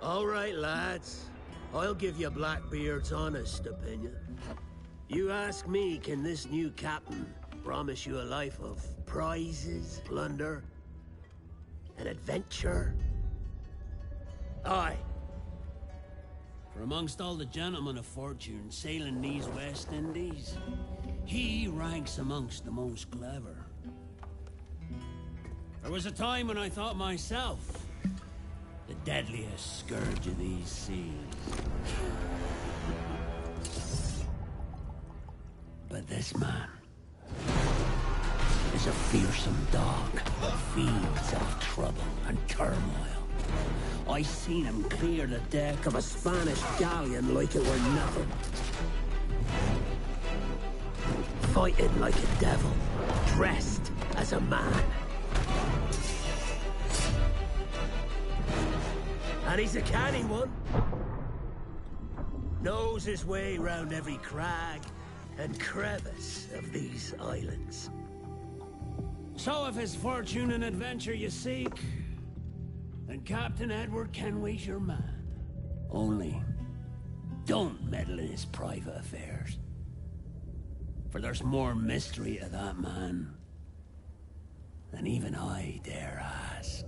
All right, lads. I'll give you Blackbeard's honest opinion. You ask me, can this new captain promise you a life of prizes, plunder, and adventure? Aye. For amongst all the gentlemen of fortune sailing these West Indies, he ranks amongst the most clever. There was a time when I thought myself the deadliest scourge of these seas. But this man is a fearsome dog that feeds off trouble and turmoil. I seen him clear the deck of a Spanish galleon like it were nothing. Fighting like a devil, dressed as a man. And he's a canny one. Knows his way round every crag and crevice of these islands. So if it's fortune and adventure you seek, then Captain Edward Kenway's your man. Only, don't meddle in his private affairs. For there's more mystery to that man than even I dare ask.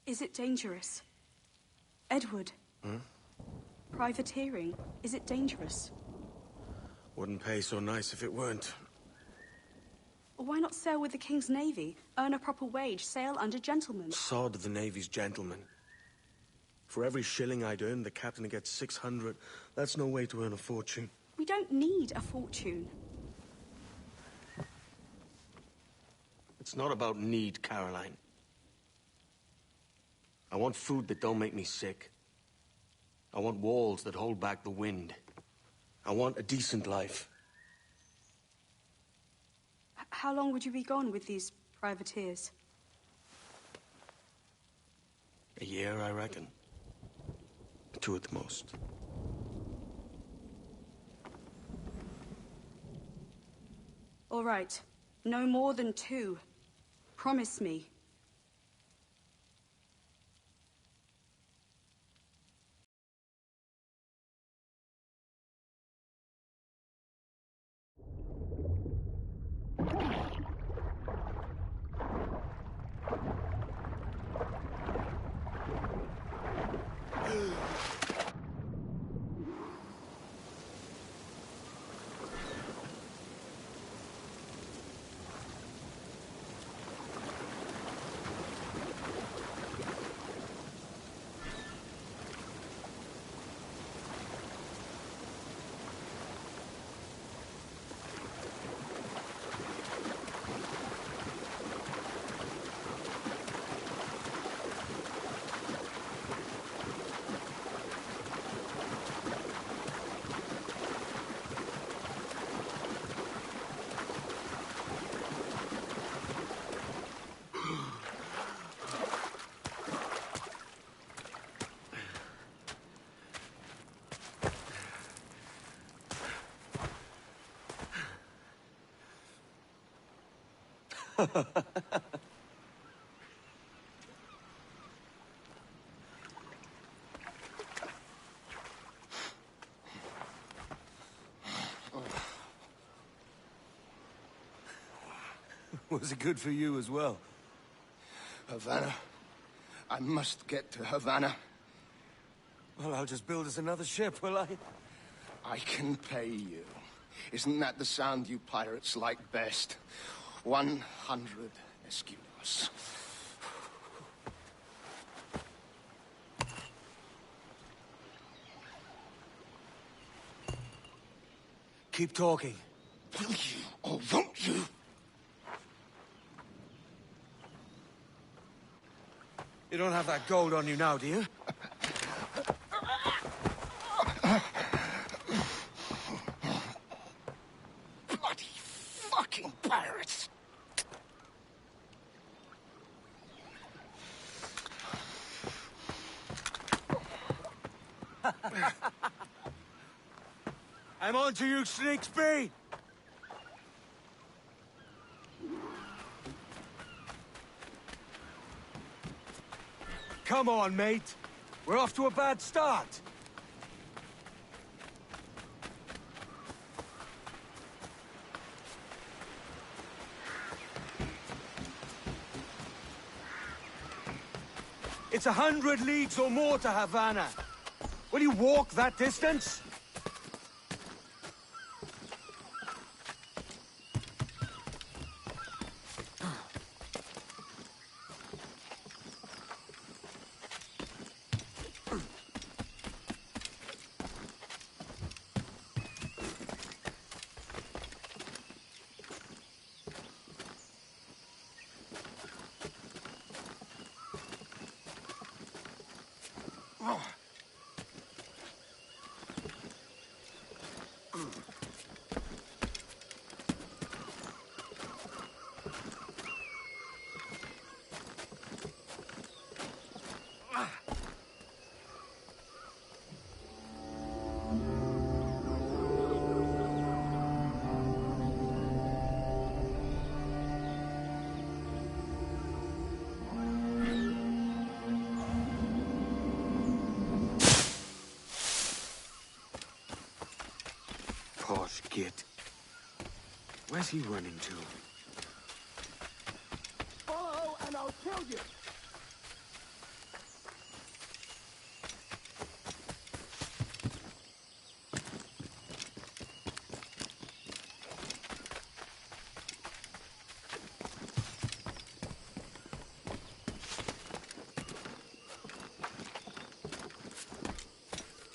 Is it dangerous? Edward? Hmm? Privateering, is it dangerous? Wouldn't pay so nice if it weren't. Why not sail with the King's Navy? Earn a proper wage, sail under gentlemen. Sod the Navy's gentlemen. For every shilling I'd earn, the captain gets 600. That's no way to earn a fortune. We don't need a fortune. It's not about need, Caroline. I want food that don't make me sick. I want walls that hold back the wind. I want a decent life. How long would you be gone with these privateers? A year, I reckon. 2 at the most. All right. No more than 2. Promise me. Was it good for you as well? Havana. I must get to Havana. Well, I'll just build us another ship, will I? I can pay you. Isn't that the sound you pirates like best? 100 escudos. Keep talking. Will you or won't you? You don't have that gold on you now, do you? Bloody fucking pirates! I'm on to you, Sneaksby! Come on, mate. We're off to a bad start. It's 100 leagues or more to Havana. Will you walk that distance? Posh git. Where's he running to? Follow and I'll kill you!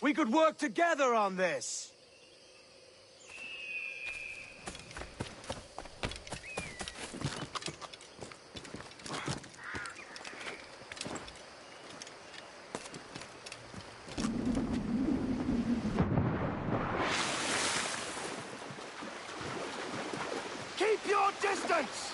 We could work together on this! Keep your distance!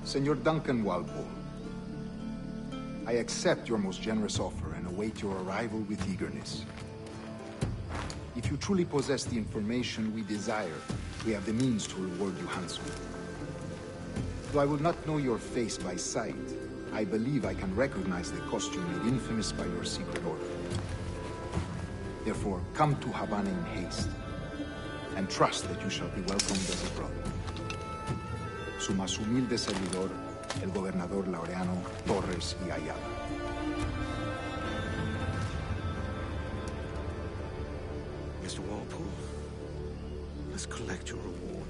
Senor Duncan Walpole, I accept your most generous offer and await your arrival with eagerness. If you truly possess the information we desire, we have the means to reward you handsomely. Though I will not know your face by sight, I believe I can recognize the costume made infamous by your secret order. Therefore, come to Havana in haste, and trust that you shall be welcomed as a brother. Su más humilde servidor, el gobernador Laureano Torres y Ayala. Mr. Walpole, let's collect your reward.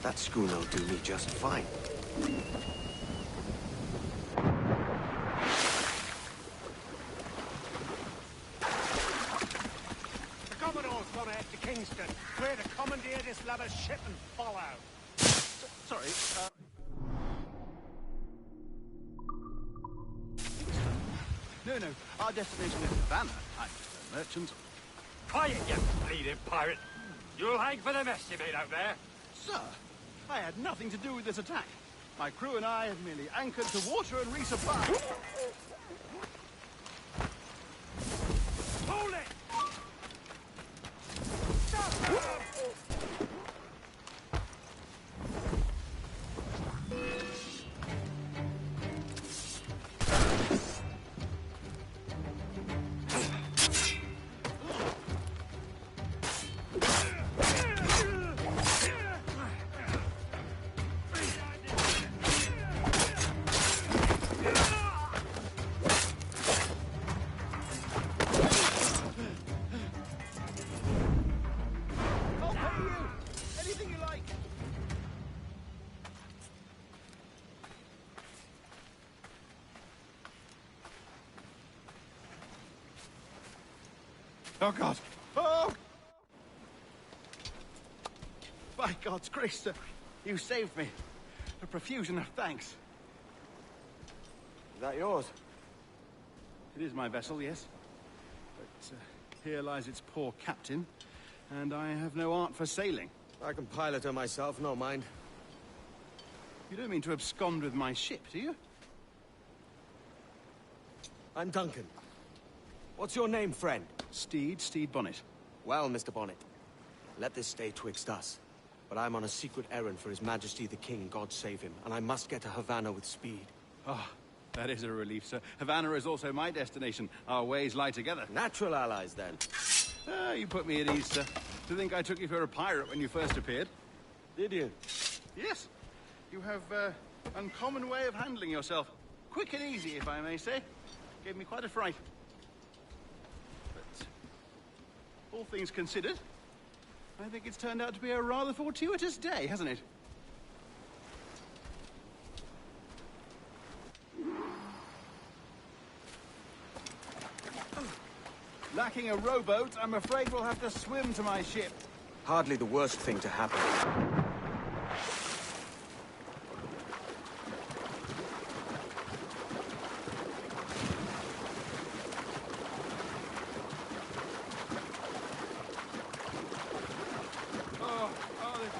That schooner'll do me just fine. The Commodore's gone ahead to Kingston. We're to commandeer this lavish ship and follow. Sorry, No, our destination is Havana. I'm just a merchant. Quiet, you bleeding pirate! You'll hang for the mess you made out there! Sir, I had nothing to do with this attack. My crew and I have merely anchored to water and resupply. Hold it! Oh, God. Oh! By God's grace, sir, you saved me. A profusion of thanks. Is that yours? It is my vessel, yes. But here lies its poor captain, and I have no art for sailing. I can pilot her myself, no mind. You don't mean to abscond with my ship, do you? I'm Duncan. What's your name, friend? Stede Bonnet. Well, Mr. Bonnet, let this stay twixt us. But I'm on a secret errand for His Majesty the King, God save him, and I must get to Havana with speed. Ah, that is a relief, sir. Havana is also my destination. Our ways lie together. Natural allies, then. Ah, you put me at ease, sir. To think I took you for a pirate when you first appeared. Did you? Yes. You have uncommon way of handling yourself. Quick and easy, if I may say. Gave me quite a fright. But all things considered, I think it's turned out to be a rather fortuitous day, hasn't it? Lacking a rowboat, I'm afraid we'll have to swim to my ship. Hardly the worst thing to happen.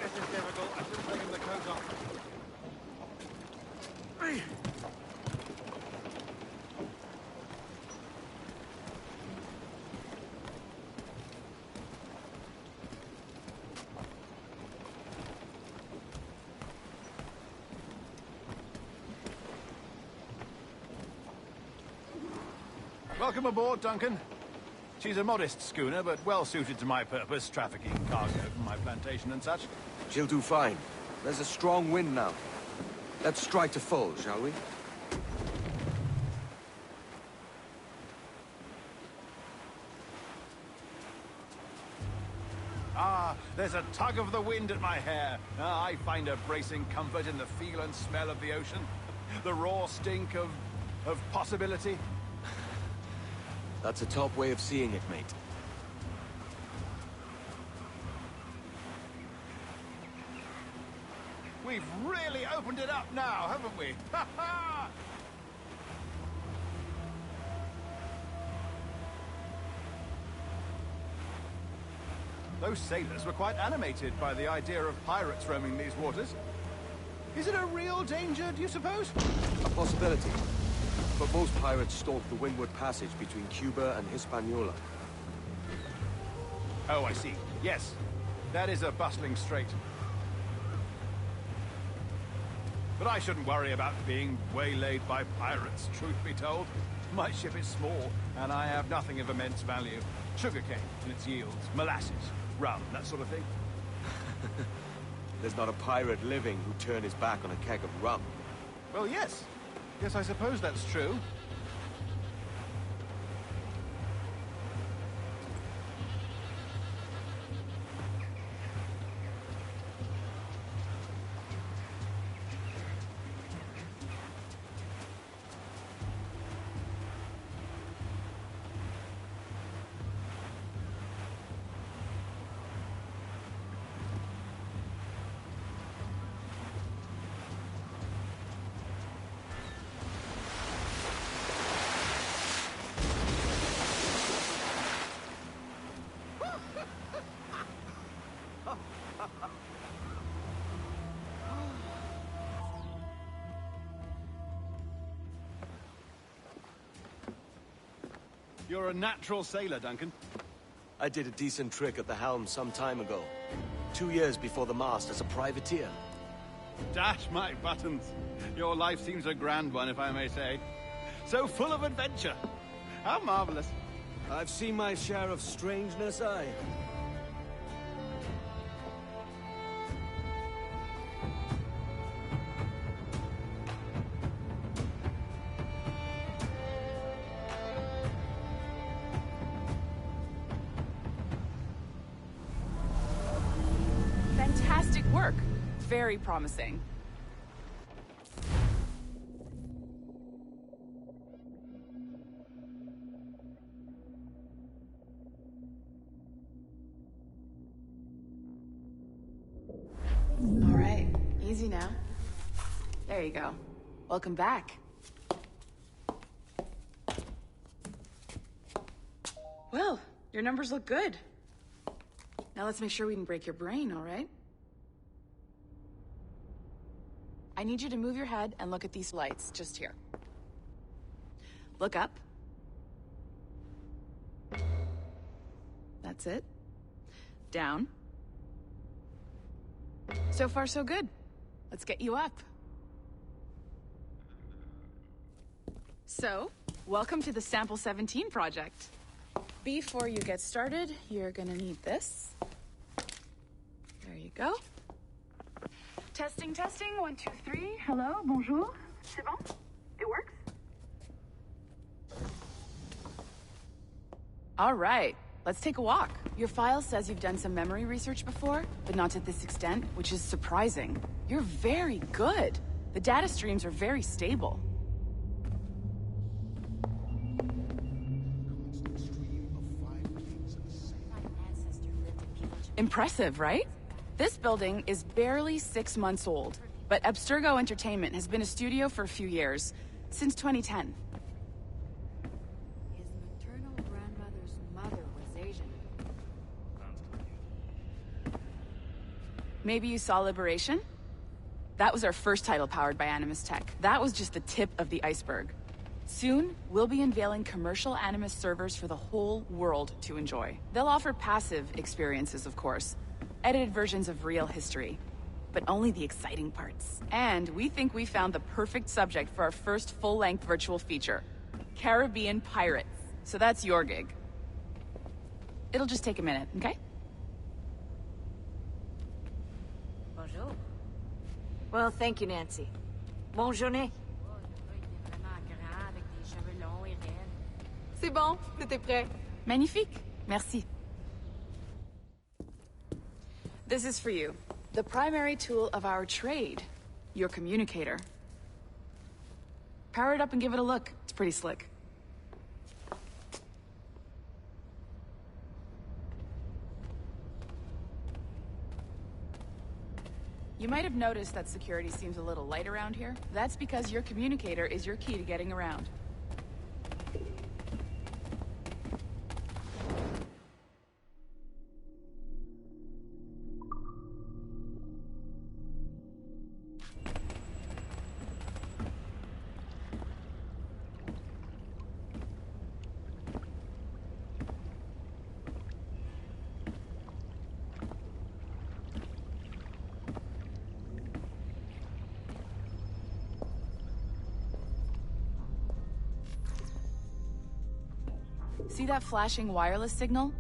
This is difficult. I should have taken the coat off. Welcome aboard, Duncan. She's a modest schooner, but well suited to my purpose, trafficking cargo from my plantation and such. She'll do fine. There's a strong wind now. Let's strike to full, shall we? Ah, there's a tug of the wind at my hair. I find a bracing comfort in the feel and smell of the ocean. The raw stink of possibility. That's a top way of seeing it, mate. We've really opened it up now, haven't we? Ha ha! Those sailors were quite animated by the idea of pirates roaming these waters. Is it a real danger, do you suppose? A possibility. But most pirates stalk the windward passage between Cuba and Hispaniola. Oh, I see. Yes. That is a bustling strait. But I shouldn't worry about being waylaid by pirates, truth be told. My ship is small, and I have nothing of immense value. Sugarcane and its yields, molasses, rum, that sort of thing. There's not a pirate living who'd turn his back on a keg of rum. Well, yes. Yes, I suppose that's true. You're a natural sailor, Duncan. I did a decent trick at the helm some time ago. 2 years before the mast as a privateer. Dash my buttons. Your life seems a grand one, if I may say. So full of adventure. How marvelous. I've seen my share of strangeness, aye. Fantastic work. Very promising. All right, easy now. There you go. Welcome back. Well, your numbers look good. Now let's make sure we can break your brain, all right? I need you to move your head and look at these lights just here. Look up. That's it. Down. So far, so good. Let's get you up. So, welcome to the Sample 17 project. Before you get started, you're gonna need this. There you go. Testing, testing, 1, 2, 3. Hello, bonjour. C'est bon? It works? All right. let's take a walk. Your file says you've done some memory research before, but not to this extent, which is surprising. You're very good. The data streams are very stable. Impressive, right? This building is barely 6 months old, but Abstergo Entertainment has been a studio for a few years, since 2010. His maternal grandmother's mother was Asian. Maybe you saw Liberation? That was our first title powered by Animus Tech. That was just the tip of the iceberg. Soon, we'll be unveiling commercial Animus servers for the whole world to enjoy. They'll offer passive experiences, of course. Edited versions of real history. But only the exciting parts. And we think we found the perfect subject for our first full-length virtual feature. Caribbean pirates. So that's your gig. It'll just take a minute, okay? Bonjour. Well, thank you, Nancy. Bonne journée. C'est bon, c'était prêt. Magnifique. Merci. This is for you. The primary tool of our trade. Your communicator. Power it up and give it a look. It's pretty slick. You might have noticed that security seems a little light around here. That's because your communicator is your key to getting around. See that flashing wireless signal?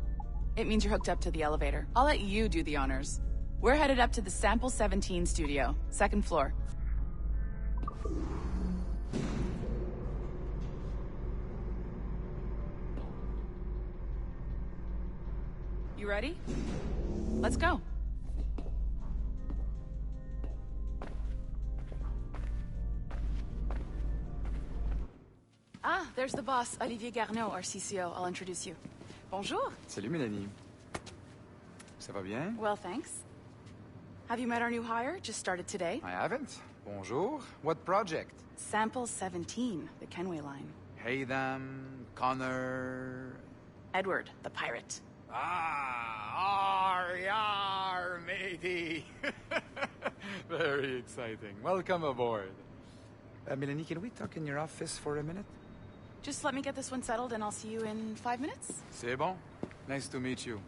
It means you're hooked up to the elevator. I'll let you do the honors. We're headed up to the Sample 17 studio, 2nd floor. You ready? Let's go. Ah, there's the boss, Olivier Garneau, our CCO. I'll introduce you. Bonjour. Salut, Mélanie. Ça va bien? Well, thanks. Have you met our new hire? Just started today. I haven't. Bonjour. What project? Sample 17, the Kenway line. Haytham, Connor... Edward, the pirate. Ah, yar, matey. Very exciting. Welcome aboard. Mélanie, can we talk in your office for a minute? Just let me get this one settled and I'll see you in 5 minutes. C'est bon. Nice to meet you.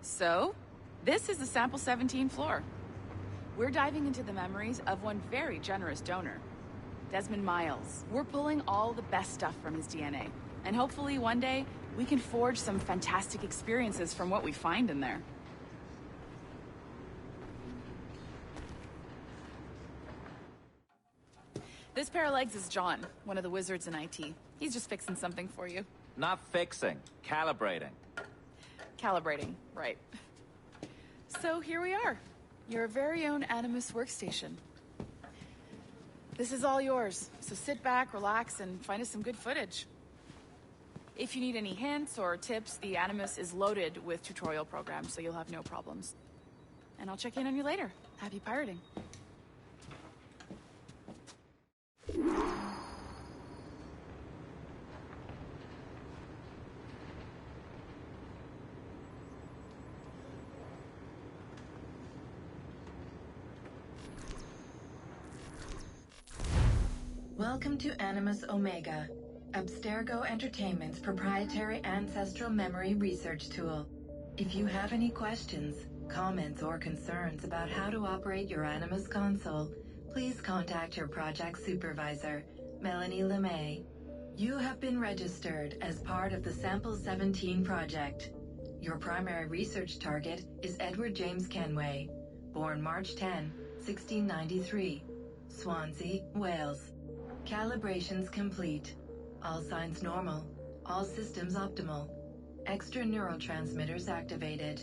So, this is the Sample 17 floor. We're diving into the memories of one very generous donor, Desmond Miles. We're pulling all the best stuff from his DNA. And hopefully one day, we can forge some fantastic experiences from what we find in there. This pair of legs is John, one of the wizards in IT. He's just fixing something for you. Not fixing, calibrating. Calibrating, right. So here we are, your very own Animus workstation. This is all yours, so sit back, relax, and find us some good footage. If you need any hints or tips, the Animus is loaded with tutorial programs, so you'll have no problems. And I'll check in on you later. Happy pirating. Welcome to Animus Omega, Abstergo Entertainment's proprietary ancestral memory research tool. If you have any questions, comments, or concerns about how to operate your Animus console, please contact your project supervisor, Melanie LeMay. You have been registered as part of the Sample 17 project. Your primary research target is Edward James Kenway, born March 10, 1693, Swansea, Wales. Calibrations complete. All signs normal. All systems optimal. Extra neurotransmitters activated.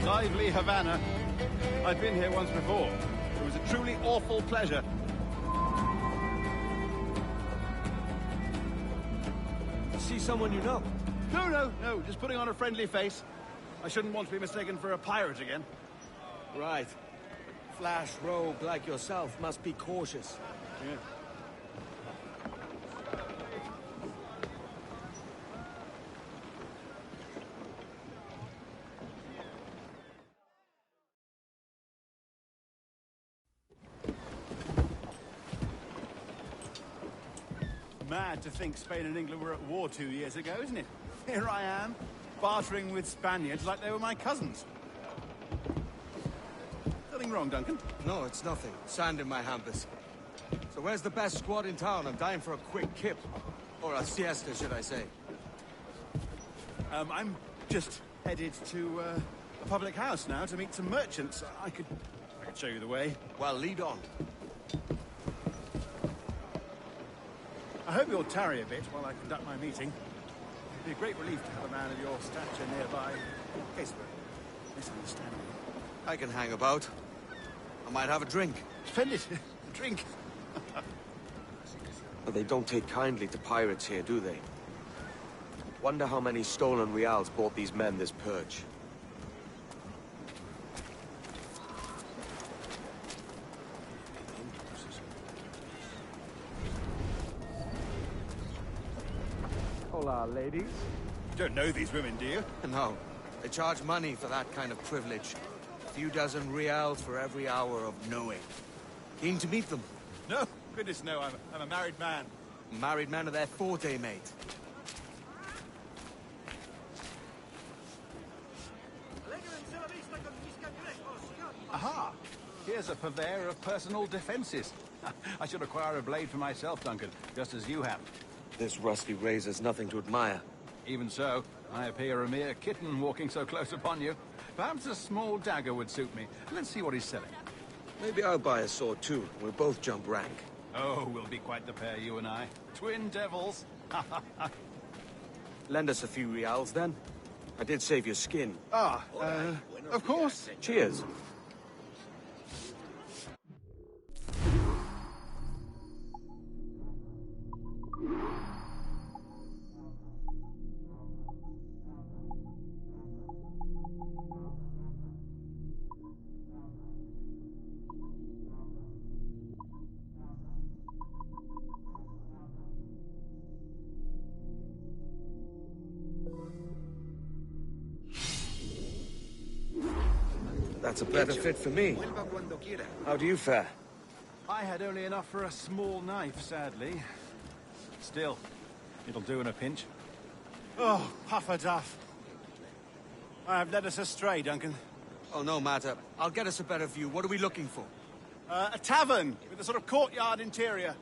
Lively Havana. I've been here once before. It was a truly awful pleasure. See someone you know? No, just putting on a friendly face. I shouldn't want to be mistaken for a pirate again. Right. Flash rogue like yourself must be cautious. Yeah. Mad to think Spain and England were at war 2 years ago, isn't it? Here I am, bartering with Spaniards like they were my cousins. Nothing wrong, Duncan? No, it's nothing. Sand in my hampers. So where's the best squad in town? I'm dying for a quick kip. Or a siesta, should I say. I'm just headed to a public house now to meet some merchants. I could show you the way. Well, lead on. I hope you'll tarry a bit while I conduct my meeting. It'd be a great relief to have a man of your stature nearby, in case of a misunderstanding. I can hang about. I might have a drink. Splendid. A drink. But they don't take kindly to pirates here, do they? Wonder how many stolen reals bought these men this purge. Hola, ladies. You don't know these women, do you? No. They charge money for that kind of privilege. A few dozen reals for every hour of knowing. Keen to meet them? No, goodness no, I'm a married man. Married men are their forte, mate. Aha! Here's a purveyor of personal defenses. I should acquire a blade for myself, Duncan, just as you have. This rusty razor's nothing to admire. Even so, I appear a mere kitten walking so close upon you. Perhaps a small dagger would suit me. Let's see what he's selling. Maybe I'll buy a sword too. We'll both jump rank. Oh, we'll be quite the pair, you and I. Twin devils. Lend us a few reals, then. I did save your skin. Of course. Cheers. That's a better fit for me. How do you fare? I had only enough for a small knife, sadly. Still, it'll do in a pinch. Oh, Puffer-Duff. I have led us astray, Duncan. Oh, no matter. I'll get us a better view. What are we looking for? A tavern with a sort of courtyard interior.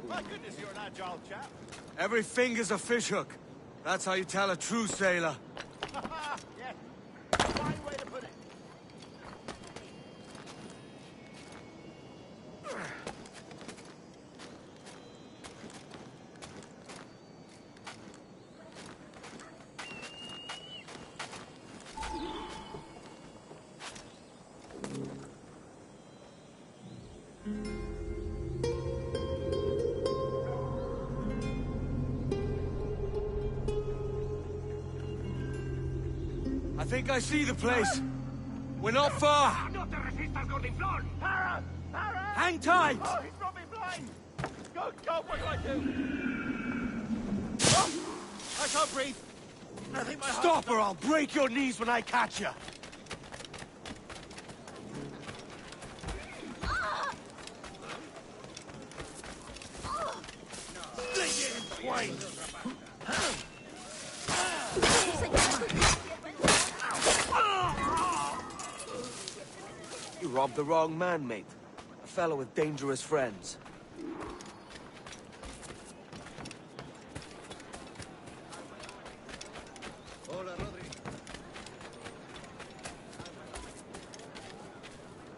My goodness, you're an agile chap. Every finger's a fishhook. That's how you tell a true sailor. Yeah. Fine way to put it. I think I see the place. We're not far. No te resistas, gordinflón! Hang tight! Oh, he's got me blind! Good God, what do I do? Oh, I can't breathe. I think my heart... Stop or I'll break your knees when I catch you! Wayne! You robbed the wrong man, mate. A fellow with dangerous friends.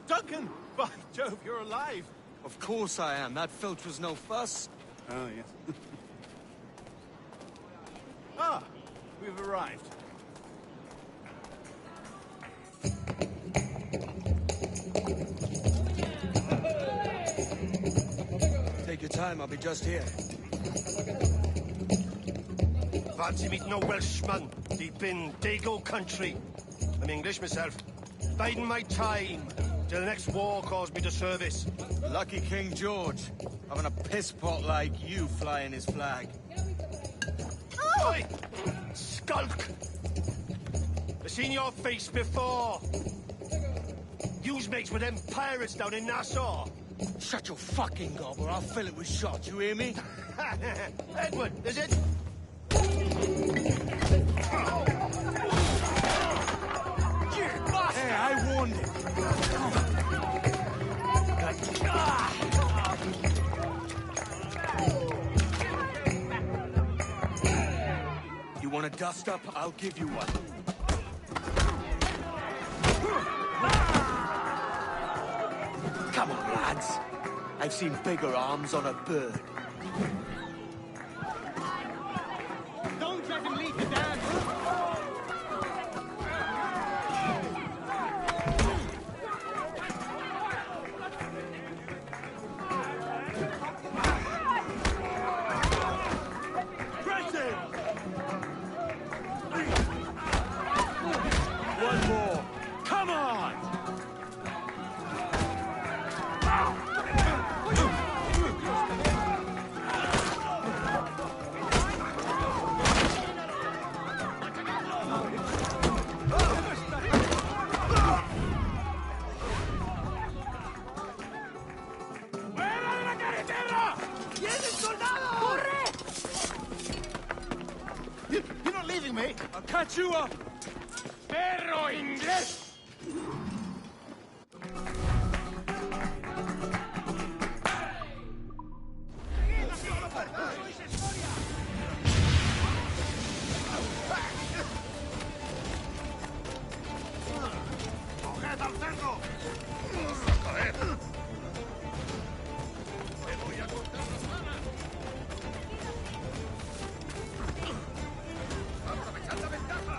Duncan! By Jove, you're alive! Of course I am. That filch was no fuss. Oh, yes. Ah, we've arrived. Take your time, I'll be just here. Fancy meeting a Welshman deep in Dago country. I'm English myself. Biding my time till the next war calls me to service. Lucky King George, having a piss pot like you flying his flag. Oi! Skulk! I've seen your face before. You's mates with them pirates down in Nassau. Shut your fucking gob or I'll fill it with shot, you hear me? Edward, is it? Hey, I warned him. You want a dust up? I'll give you one. Come on, lads. I've seen bigger arms on a bird. Don't let him lead the dance! One more. Come on! You're not leaving me! I'll catch you up! Perro inglés! ¡Coged al cerdo! ¡Te voy a cortar las manos! ¡Aprovechad la ventaja!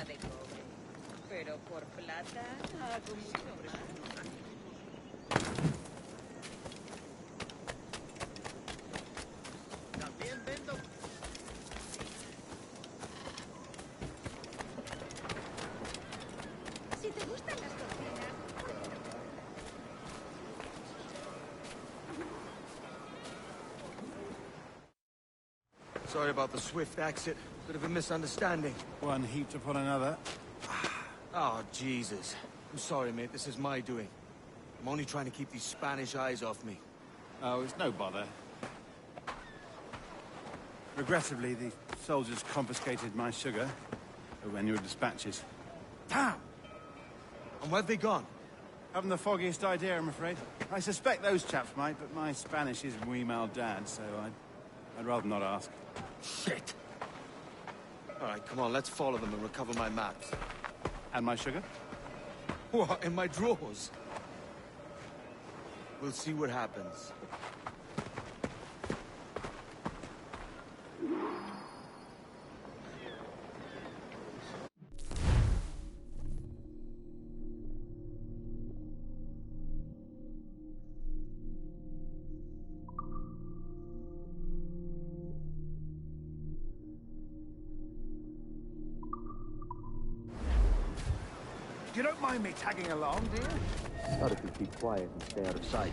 Pena de cobre. Pero por plata hago mucho más. También vendo. Si te gustan las cocinas. Sorry about the swift exit. Bit of a misunderstanding. One heaped upon another. Oh, Jesus. I'm sorry, mate. This is my doing. I'm only trying to keep these Spanish eyes off me. Oh, it's no bother. Regrettably, the soldiers confiscated my sugar when your dispatches. Damn! And where've they gone? Haven't the foggiest idea, I'm afraid. I suspect those chaps might, but my Spanish is muy mal dad, so I'd rather not ask. Shit! All right, come on, let's follow them and recover my maps. And my sugar? What, in my drawers? We'll see what happens. You don't mind me tagging along, do you? Thought if you'd be quiet and stay out of sight.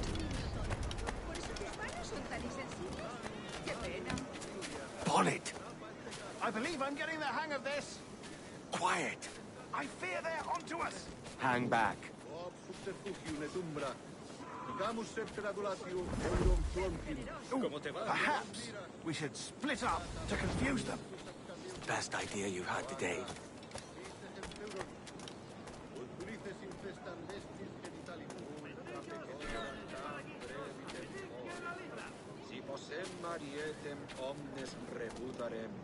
Bonnet! I believe I'm getting the hang of this. Quiet! I fear they're onto us. Hang back. Perhaps we should split up to confuse them. Best idea you've had today.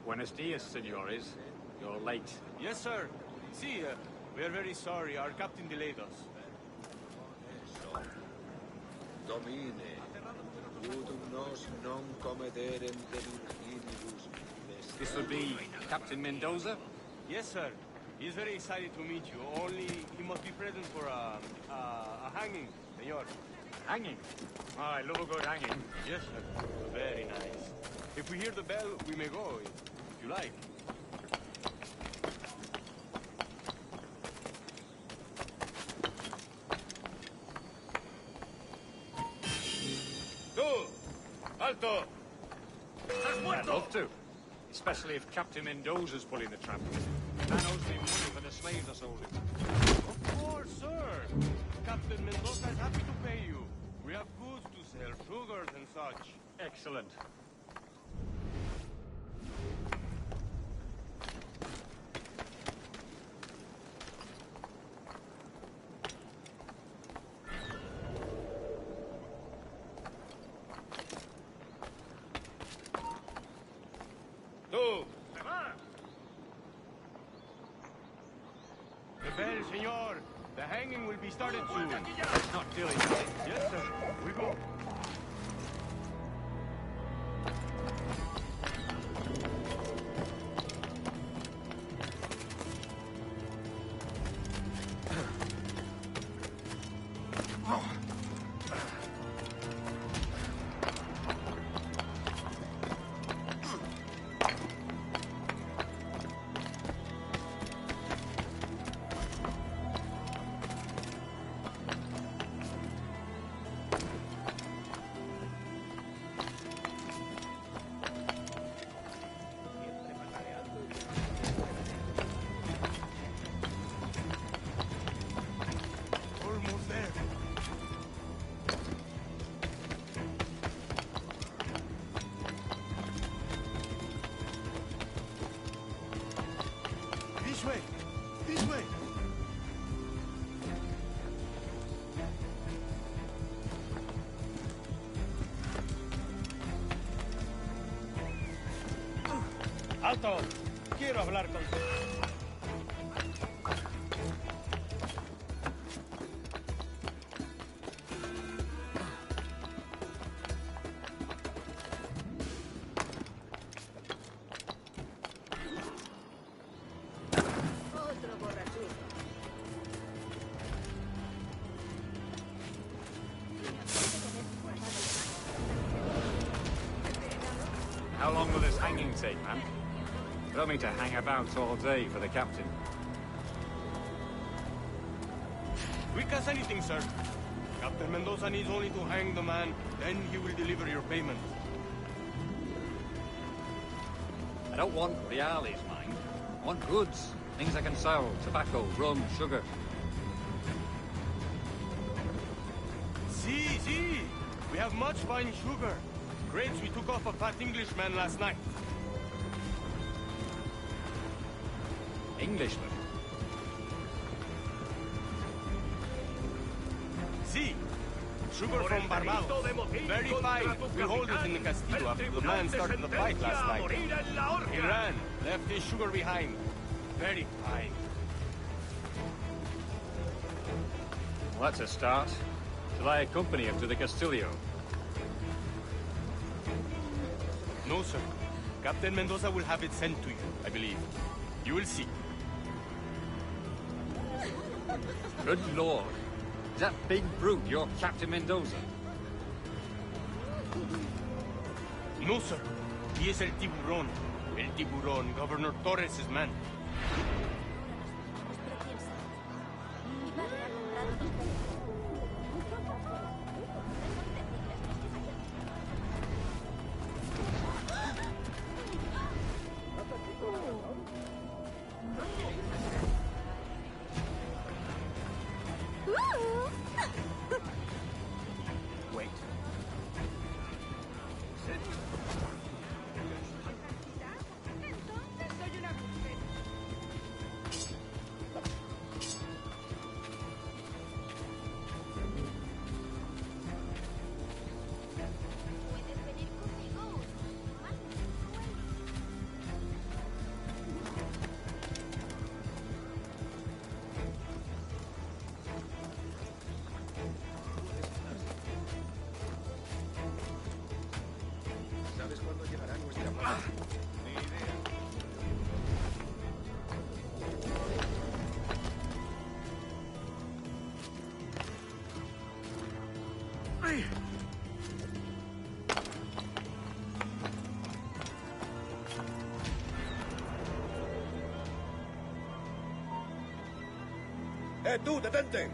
Buenos dias, senores. You're late. Yes, sir. See, we are very sorry. Our captain delayed us. Domine, udum nos non comederem virginibus. This would be Captain Mendoza? Yes, sir. He's very excited to meet you. Only he must be present for a hanging, senor. Hanging? Oh, I love a good hanging. Yes, sir. Very nice. If we hear the bell, we may go, if you like. Tú! Alto! I'd love to. Especially if Captain Mendoza's pulling the tramp. That owes me money for the slaves I sold him. Of course, sir. Captain Mendoza is happy to pay you. We have goods to sell, sugars and such. Excellent. Tú! The bell, senor. The hanging will be started soon. Let's not dilly. Yes, sir. We go. Almost there. This way! This way! Alto! Quiero hablar contigo. take, man. I don't mean to hang about all day for the captain. Quick as anything, sir. Captain Mendoza needs only to hang the man, then he will deliver your payment. I don't want reales, mind. I want goods. Things I can sell. Tobacco, rum, sugar. See. We have much fine sugar. Grapes we took off a fat Englishman last night. Englishman? See. Sugar from Barbados. Very fine. We hold it in the Castillo after the man started the fight last night. He ran. Left his sugar behind. Very fine. Well, that's a start. Shall I accompany him to the Castillo? No, sir. Captain Mendoza will have it sent to you, I believe. You will see. Good Lord. Is that big brute your Captain Mendoza? No, sir. He is El Tiburón. El Tiburón, Governor Torres' man. Wait. ¿Sabes cuándo llegará nuestra mano? Ni idea. ¡Tú, detente!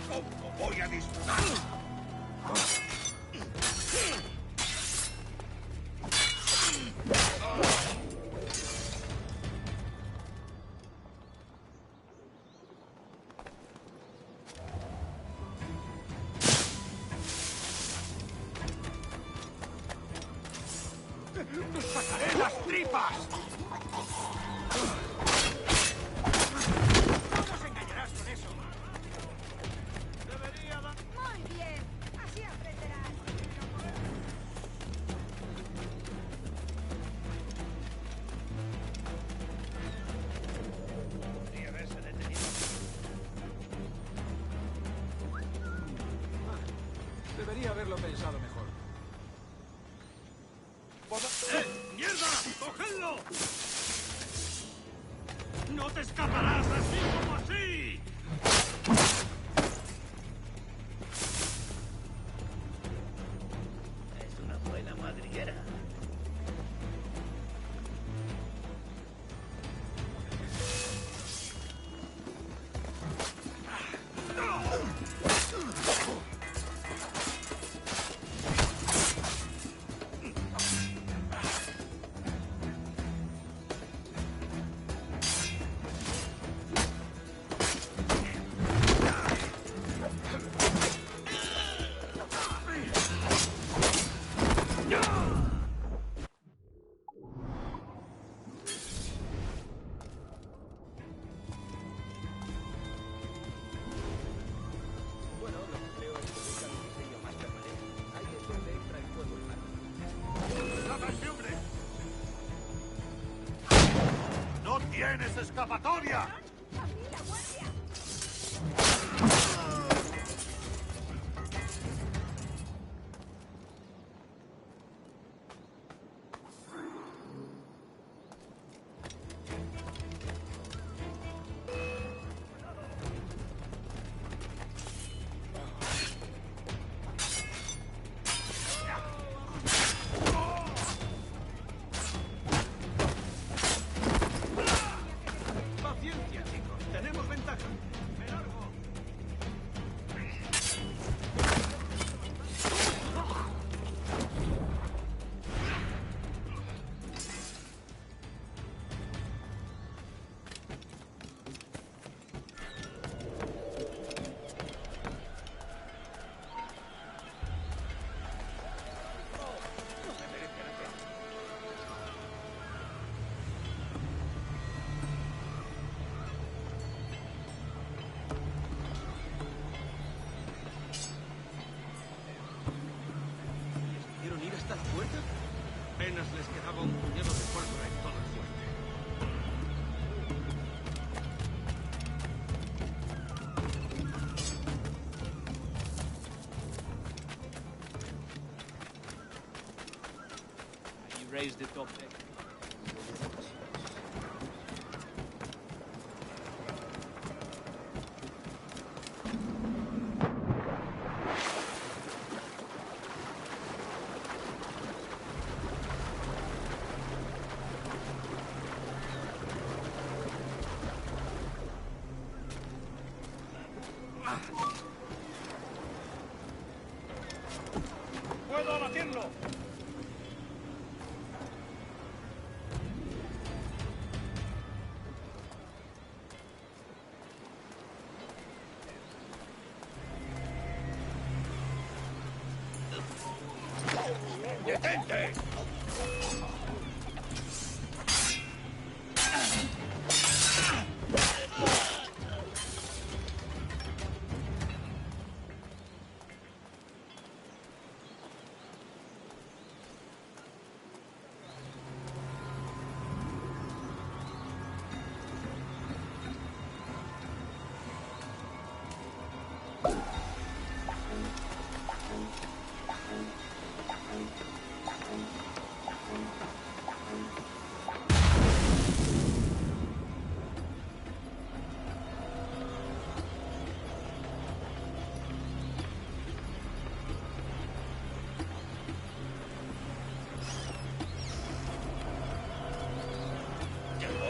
¿Cómo voy a disparar? ¡Te sacaré las tripas! ¿Cómo nos engañarás con eso? Debería dar... Muy bien. Así aprenderás. Podría haberse detenido. Debería haberlo pensado mejor. ¡Mierda! ¡Cogedlo! ¡No te escaparás así como así! Es una buena madriguera. ¡No tienes escapatoria! ¿Pudieron ir hasta la puerta? Apenas les quedaba un puñado de pólvora en todo el fuerte. You raised it up there. ¡Puedo abatirlo! ¡Detente!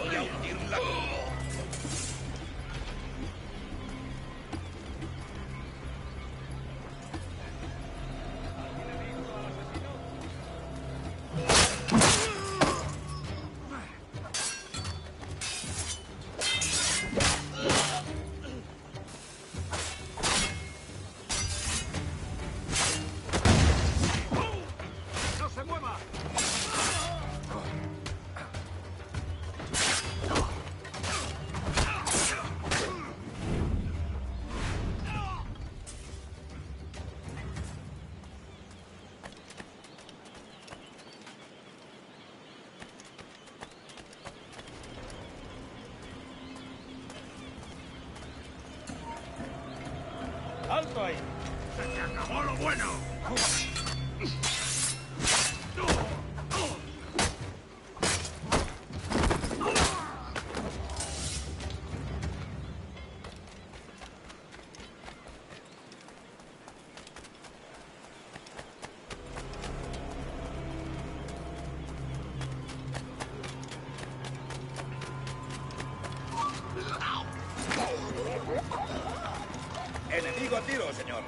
Voy a hundirla. ¡No se mueva! ¡Alto ahí! ¡Se te acabó lo bueno! Enemigo a tiro, señor.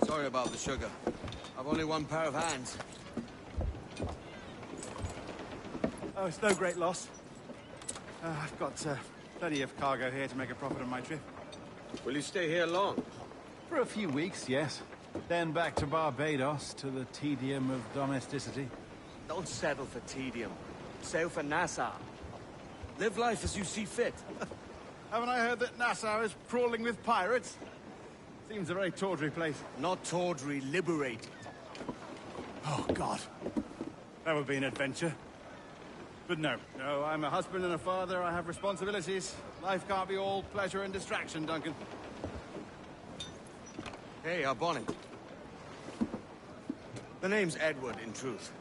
Sorry about the sugar. I've only one pair of hands. Oh, it's no great loss. I've got plenty of cargo here to make a profit on my trip. Will you stay here long? For a few weeks, yes. Then back to Barbados, to the tedium of domesticity. Don't settle for tedium. Sail for Nassau. Live life as you see fit. Haven't I heard that Nassau is crawling with pirates? Seems a very tawdry place. Not tawdry, liberated. Oh, God. That would be an adventure. But no, I'm a husband and a father. I have responsibilities. Life can't be all pleasure and distraction, Duncan. Hey, our bonnet. The name's Edward, in truth.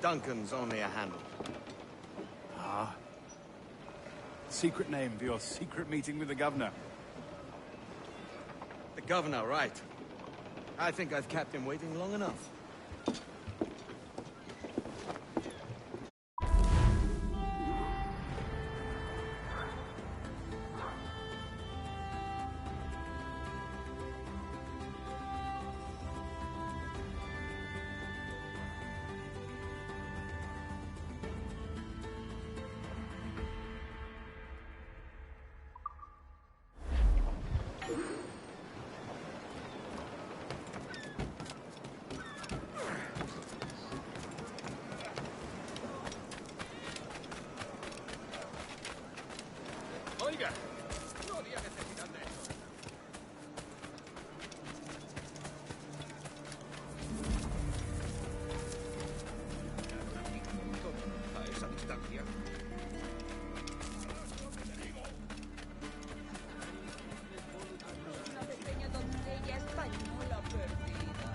Duncan's only a handle. Ah. Secret name for your secret meeting with the governor. The governor, right. I think I've kept him waiting long enough. Oiga, no había necesidad de eso. A esa distancia. Una pequeña doncella española perdida.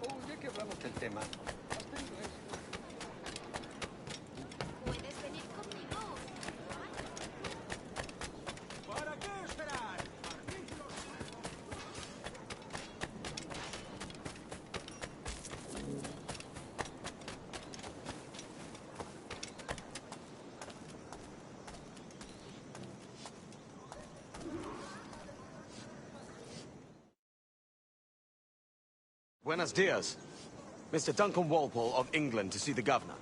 Oye, que hablamos del tema. ¿Has tenido éxito? Puedes venir conmigo. ¿Para qué esperar? Buenos dias. Mr. Duncan Walpole of England to see the governor.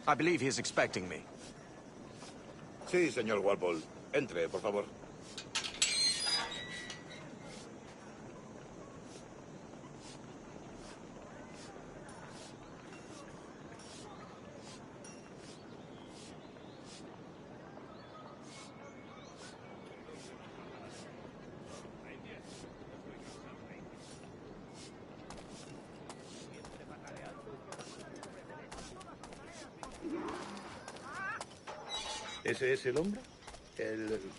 I believe he is expecting me. Sí, señor Walpole. Entre, por favor. ¿Ese es el hombre?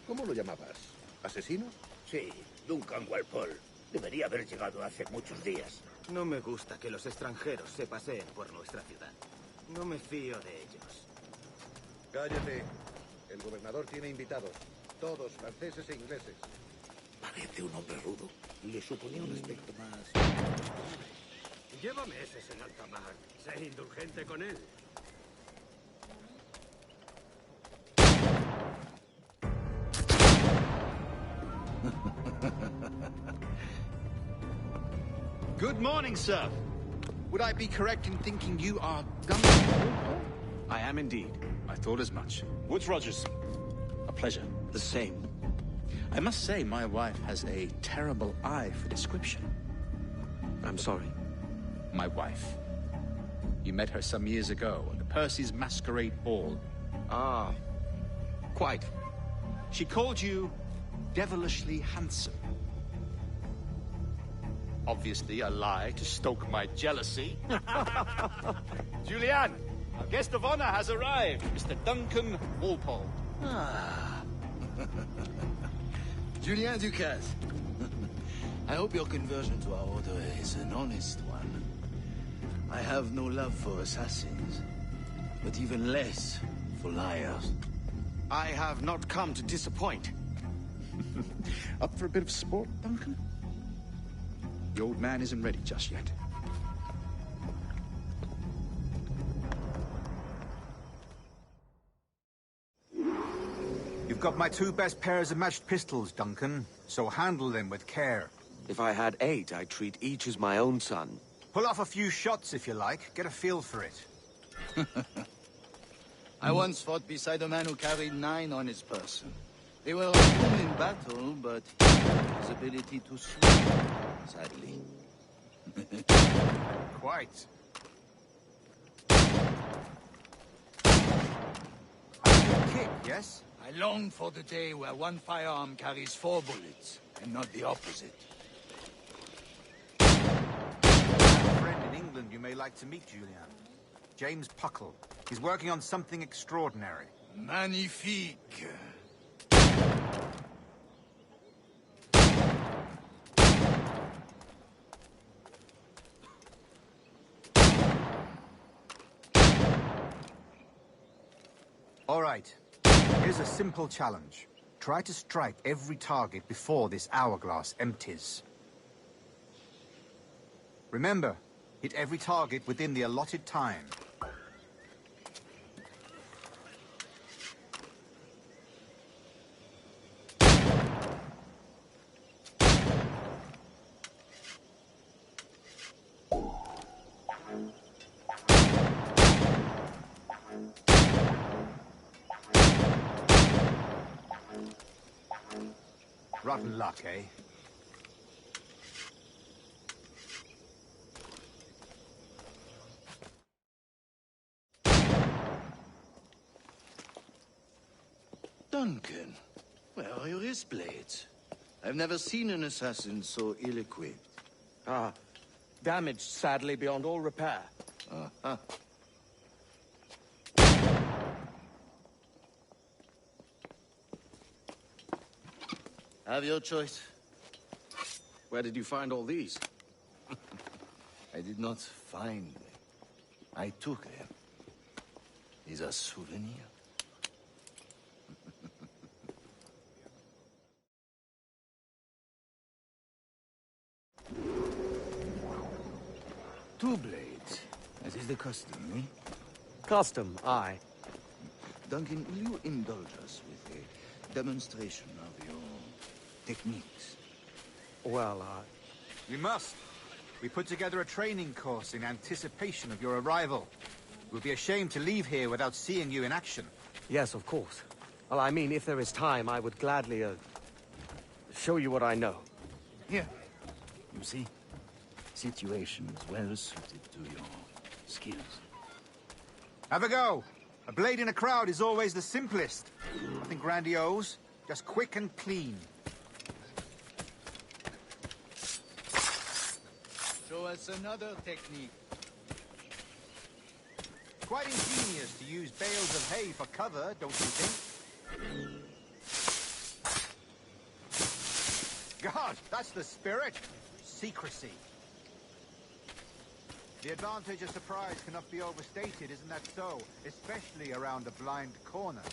¿Cómo lo llamabas? ¿Asesino? Sí, Duncan Walpole. Debería haber llegado hace muchos días. No me gusta que los extranjeros se paseen por nuestra ciudad. No me fío de ellos. Cállate. El gobernador tiene invitados. Todos franceses e ingleses. Parece un hombre rudo. Le suponía un aspecto más... Lleva meses en alta mar. Sé indulgente con él. Good morning, sir. Would I be correct in thinking you are Duncan? I am indeed. I thought as much. Woods Rogers. A pleasure. The same. I must say, my wife has a terrible eye for description. I'm sorry. My wife. You met her some years ago at the Percy's Masquerade Ball. Ah, quite. She called you devilishly handsome. Obviously a lie to stoke my jealousy. Julianne, our guest of honor has arrived, Mr. Duncan Walpole. Ah. Julien Ducasse. I hope your conversion to our order is an honest one. I have no love for assassins, but even less for liars. I have not come to disappoint. Up for a bit of sport, Duncan? The old man isn't ready just yet. You've got my 2 best pairs of matched pistols, Duncan, so handle them with care. If I had 8, I'd treat each as my own son. Pull off a few shots if you like. Get a feel for it. I once fought beside a man who carried 9 on his person. They were good in battle, but his ability to swim, sadly. Quite. Kick, yes? I long for the day where one firearm carries 4 bullets, and not the opposite. I have a friend in England you may like to meet, Julian. James Puckle. He's working on something extraordinary. Magnifique. All right. Here's a simple challenge. Try to strike every target before this hourglass empties. Remember, hit every target within the allotted time. Rotten luck, eh? Duncan, where are your wrist blades? I've never seen an assassin so ill-equipped. Ah, damaged sadly beyond all repair. Uh-huh. Have your choice. Where did you find all these? I did not find them. I took them. These are souvenirs. Two blades. As is the custom, eh? Custom, aye. Duncan, will you indulge us with a demonstration of your techniques? Well, We must. We put together a training course in anticipation of your arrival. We'll be ashamed to leave here without seeing you in action. Yes, of course. Well, I mean, if there is time, I would gladly, show you what I know. Here. You see? Situations well suited to your skills. Have a go. A blade in a crowd is always the simplest. Nothing grandiose, just quick and clean. Show us another technique. Quite ingenious to use bales of hay for cover, don't you think? God, that's the spirit. Secrecy. The advantage of surprise cannot be overstated, isn't that so? Especially around a blind corner.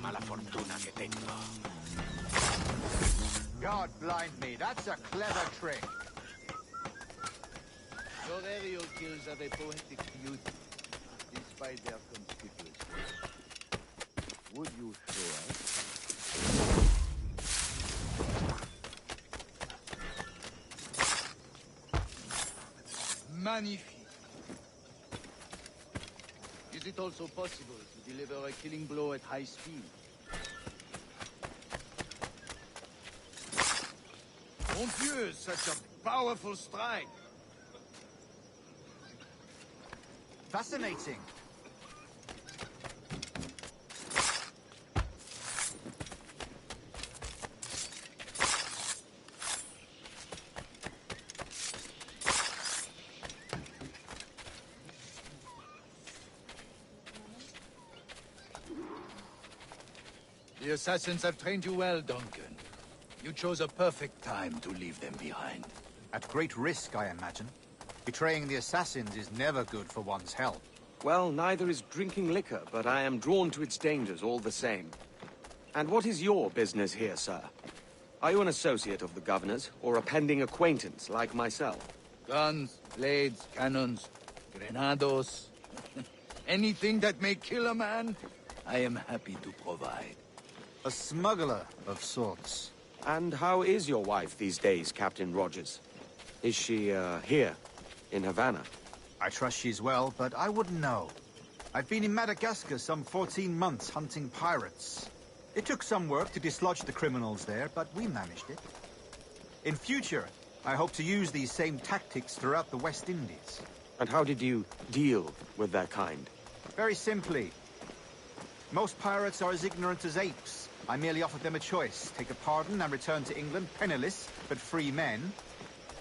Mala fortuna que tengo. God blind me, that's a clever trick. Your aerial kills have a poetic beauty, despite their conspicuousness. Would you show us? Magnifique. Is it also possible to deliver a killing blow at high speed? Mon Dieu, such a powerful strike! Fascinating. The assassins have trained you well, Duncan. You chose a perfect time to leave them behind. At great risk, I imagine. Betraying the assassins is never good for one's health. Well, neither is drinking liquor, but I am drawn to its dangers all the same. And what is your business here, sir? Are you an associate of the governor's, or a pending acquaintance like myself? Guns, blades, cannons, grenados. Anything that may kill a man, I am happy to provide. A smuggler of sorts. And how is your wife these days, Captain Rogers? Is she, here, in Havana? I trust she's well, but I wouldn't know. I've been in Madagascar some 14 months hunting pirates. It took some work to dislodge the criminals there, but we managed it. In future, I hope to use these same tactics throughout the West Indies. And how did you deal with their kind? Very simply. Most pirates are as ignorant as apes. I merely offered them a choice. Take a pardon and return to England penniless, but free men,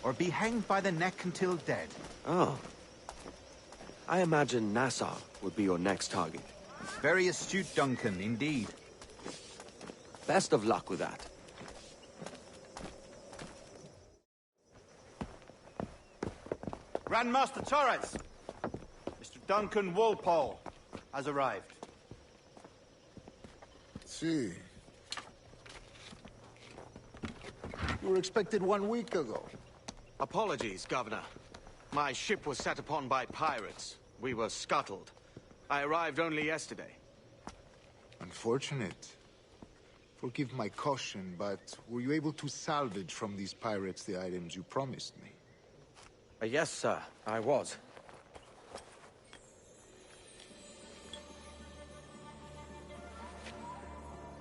or be hanged by the neck until dead. Oh. I imagine Nassau would be your next target. Very astute, Duncan, indeed. Best of luck with that. Grandmaster Torres! Mr. Duncan Walpole has arrived. See. You were expected 1 week ago. Apologies, Governor. My ship was set upon by pirates. We were scuttled. I arrived only yesterday. Unfortunate. Forgive my caution, but were you able to salvage from these pirates the items you promised me? Yes, sir, I was.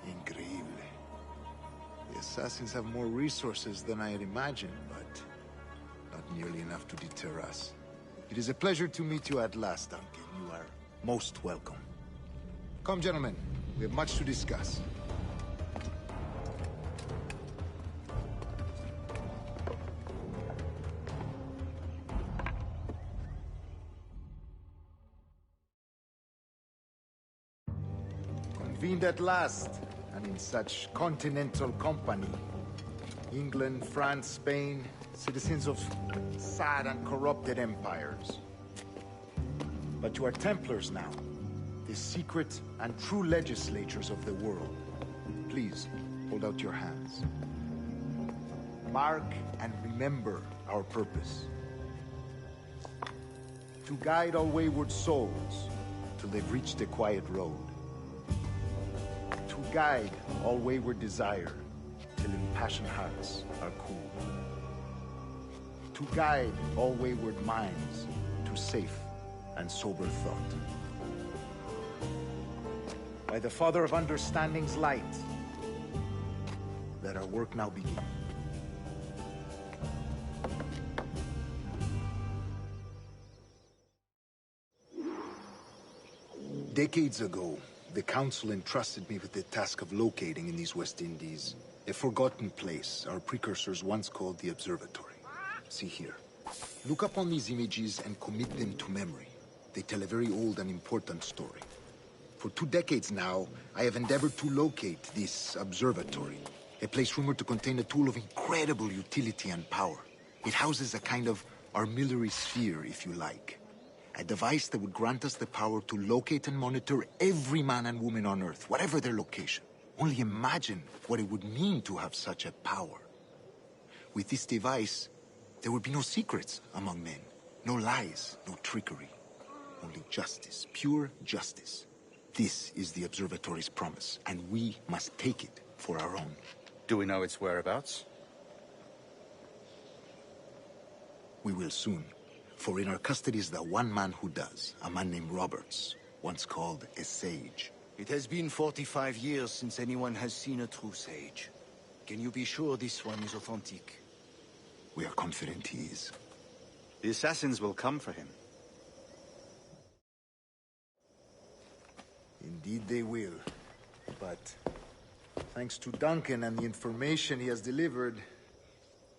Increíble. The assassins have more resources than I had imagined, but not nearly enough to deter us. It is a pleasure to meet you at last, Duncan. You are most welcome. Come, gentlemen. We have much to discuss. Convened at last, and in such continental company. England, France, Spain, citizens of sad and corrupted empires. But you are Templars now, the secret and true legislators of the world. Please, hold out your hands. Mark and remember our purpose. To guide all wayward souls till they've reached the quiet road. To guide all wayward desire till impassioned hearts are cool. To guide all wayward minds to safe and sober thought. By the Father of Understanding's light, let our work now begin. Decades ago, the Council entrusted me with the task of locating in these West Indies a forgotten place our precursors once called the Observatory. See here. Look upon these images and commit them to memory. They tell a very old and important story. For 2 decades now, I have endeavored to locate this observatory, a place rumored to contain a tool of incredible utility and power. It houses a kind of armillary sphere, if you like. A device that would grant us the power to locate and monitor every man and woman on Earth, whatever their location. Only imagine what it would mean to have such a power. With this device, there would be no secrets among men. No lies, no trickery. Only justice, pure justice. This is the Observatory's promise, and we must take it for our own. Do we know its whereabouts? We will soon. For in our custody is the one man who does, a man named Roberts, once called a sage. It has been 45 years since anyone has seen a true sage. Can you be sure this one is authentic? We are confident he is. The assassins will come for him. Indeed they will. But thanks to Duncan and the information he has delivered,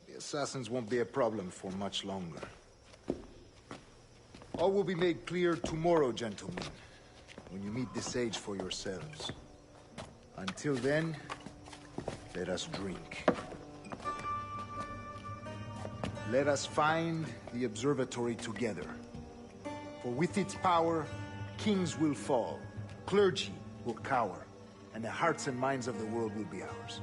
the assassins won't be a problem for much longer. All will be made clear tomorrow, gentlemen, when you meet the sage for yourselves. Until then, let us drink. Let us find the observatory together. For with its power, kings will fall, clergy will cower, and the hearts and minds of the world will be ours.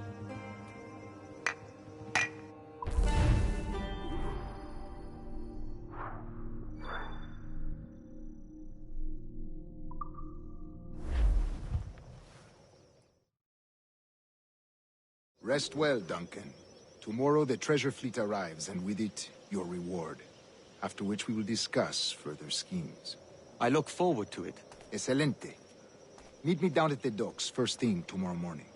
Rest well, Duncan. Tomorrow the treasure fleet arrives, and with it, your reward. After which we will discuss further schemes. I look forward to it. Excelente. Meet me down at the docks first thing tomorrow morning.